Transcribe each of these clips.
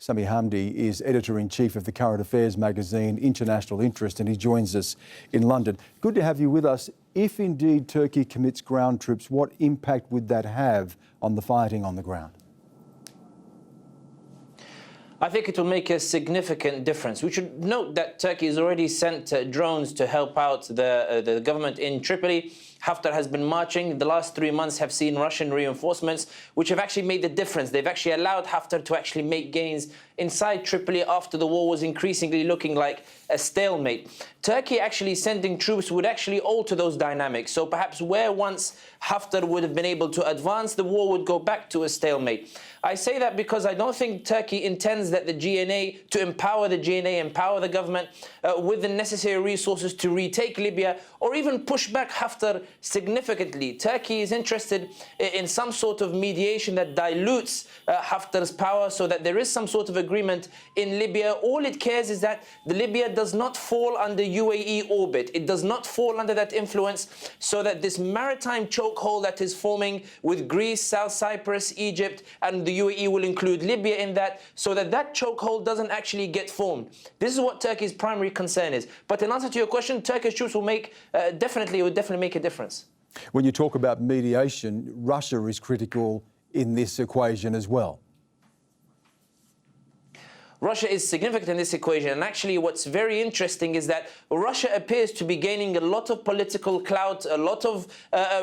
Sami Hamdi is editor-in-chief of the current affairs magazine International Interest, and he joins us in London. Good to have you with us. If indeed Turkey commits ground troops, what impact would that have on the fighting on the ground? I think it will make a significant difference. We should note that Turkey has already sent drones to help out the government in Tripoli. Haftar has been marching. The last 3 months have seen Russian reinforcements, which have actually made the difference. They've actually allowed Haftar to actually make gains inside Tripoli after the war was increasingly looking like a stalemate. Turkey actually sending troops would actually alter those dynamics. So perhaps where once Haftar would have been able to advance, the war would go back to a stalemate. I say that because I don't think Turkey intends that the GNA, to empower the GNA, empower the government with the necessary resources to retake Libya or even push back Haftar significantly. Turkey is interested in some sort of mediation that dilutes Haftar's power so that there is some sort of agreement in Libya. All it cares is that the Libya does not fall under UAE orbit. It does not fall under that influence, so that this maritime chokehold that is forming with Greece, South Cyprus, Egypt, and the UAE will include Libya in that, so that that chokehold doesn't actually get formed. This is what Turkey's primary concern is. But in answer to your question, Turkish troops will make definitely make a difference. When you talk about mediation, Russia is critical in this equation as well. Russia is significant in this equation, and actually what's very interesting is that Russia appears to be gaining a lot of political clout, a lot of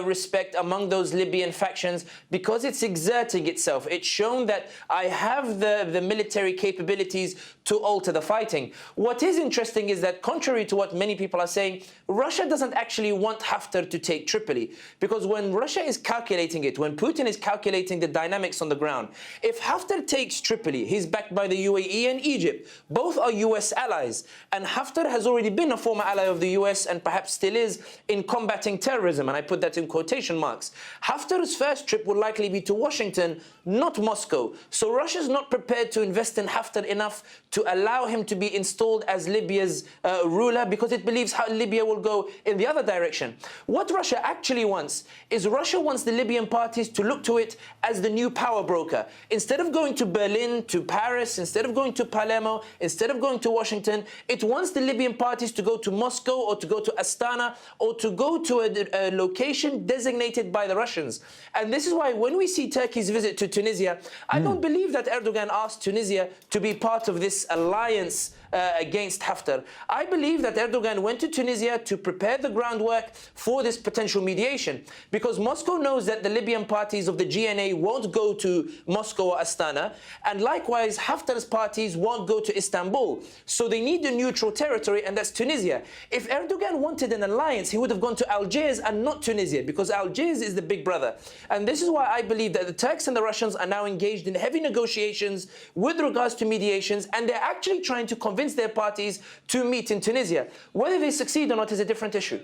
respect among those Libyan factions because it's exerting itself. It's shown that I have the military capabilities to alter the fighting. What is interesting is that, contrary to what many people are saying, Russia doesn't actually want Haftar to take Tripoli, because when Russia is calculating it, when Putin is calculating the dynamics on the ground, if Haftar takes Tripoli, he's backed by the UAE and Egypt. Both are US allies, and Haftar has already been a former ally of the US and perhaps still is in combating terrorism, and I put that in quotation marks. Haftar's first trip will likely be to Washington, not Moscow. So Russia's not prepared to invest in Haftar enough to allow him to be installed as Libya's ruler, because it believes how Libya will go in the other direction. What Russia actually wants is Russia wants the Libyan parties to look to it as the new power broker. Instead of going to Berlin, to Paris, instead of going to Palermo, instead of going to Washington, it wants the Libyan parties to go to Moscow or to go to Astana or to go to a location designated by the Russians. And this is why when we see Turkey's visit to Tunisia, I don't believe that Erdogan asked Tunisia to be part of this alliance against Haftar. I believe that Erdogan went to Tunisia to prepare the groundwork for this potential mediation, because Moscow knows that the Libyan parties of the GNA won't go to Moscow or Astana, and likewise Haftar's parties won't go to Istanbul. So they need a neutral territory, and that's Tunisia. If Erdogan wanted an alliance, he would have gone to Algiers and not Tunisia, because Algiers is the big brother. And this is why I believe that the Turks and the Russians are now engaged in heavy negotiations with regards to mediations, and they're actually trying to convince their parties to meet in Tunisia. Whether they succeed or not is a different issue.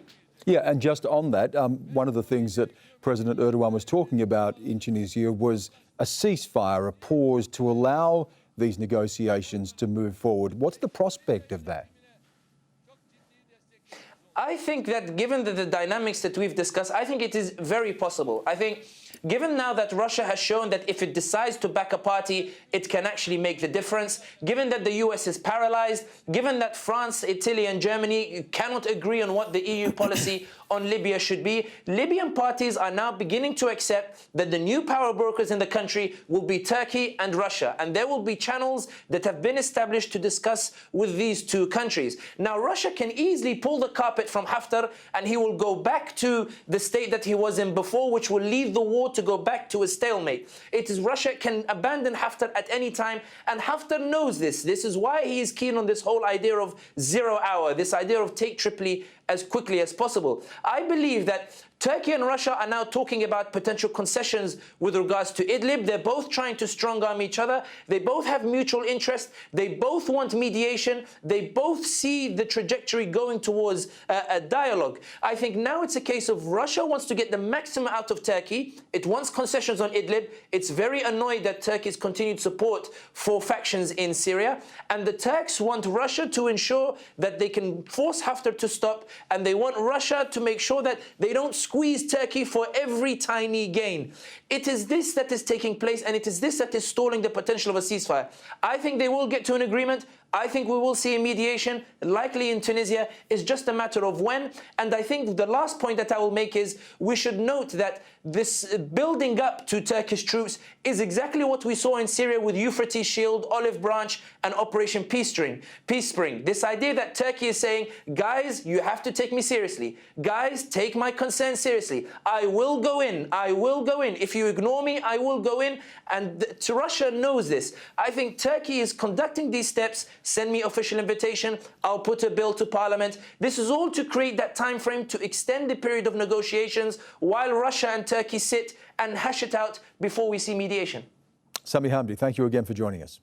Yeah, and just on that, one of the things that President Erdogan was talking about in Tunisia was a ceasefire, a pause to allow these negotiations to move forward. What's the prospect of that? I think that given the dynamics that we've discussed, I think it is very possible. I think given now that Russia has shown that if it decides to back a party, it can actually make the difference, given that the US is paralyzed, given that France, Italy and Germany cannot agree on what the EU policy on Libya should be, Libyan parties are now beginning to accept that the new power brokers in the country will be Turkey and Russia, and there will be channels that have been established to discuss with these two countries. Now, Russia can easily pull the carpet from Haftar and he will go back to the state that he was in before, which will leave the war to go back to a stalemate. It is Russia can abandon Haftar at any time, and Haftar knows this. This is why he is keen on this whole idea of 0 hour, this idea of take Tripoli as quickly as possible. I believe that Turkey and Russia are now talking about potential concessions with regards to Idlib. They're both trying to strong-arm each other. They both have mutual interest. They both want mediation. They both see the trajectory going towards a dialogue. I think now it's a case of Russia wants to get the maximum out of Turkey. It wants concessions on Idlib. It's very annoyed that Turkey's continued support for factions in Syria. And the Turks want Russia to ensure that they can force Haftar to stop and they want Russia to make sure that they don't squeeze Turkey for every tiny gain. It is this that is taking place, and it is this that is stalling the potential of a ceasefire. I think they will get to an agreement. I think we will see a mediation, likely in Tunisia. It's just a matter of when. And I think the last point that I will make is we should note that this building up to Turkish troops is exactly what we saw in Syria with Euphrates Shield, Olive Branch, and Operation Peace Spring. This idea that Turkey is saying, guys, you have to take me seriously. Guys, take my concerns seriously. I will go in. I will go in. If you ignore me, I will go in. And Russia knows this. I think Turkey is conducting these steps. Send me official invitation. I'll put a bill to parliament. This is all to create that time frame to extend the period of negotiations while Russia and Turkey sit and hash it out before we see mediation. Sami Hamdi, thank you again for joining us.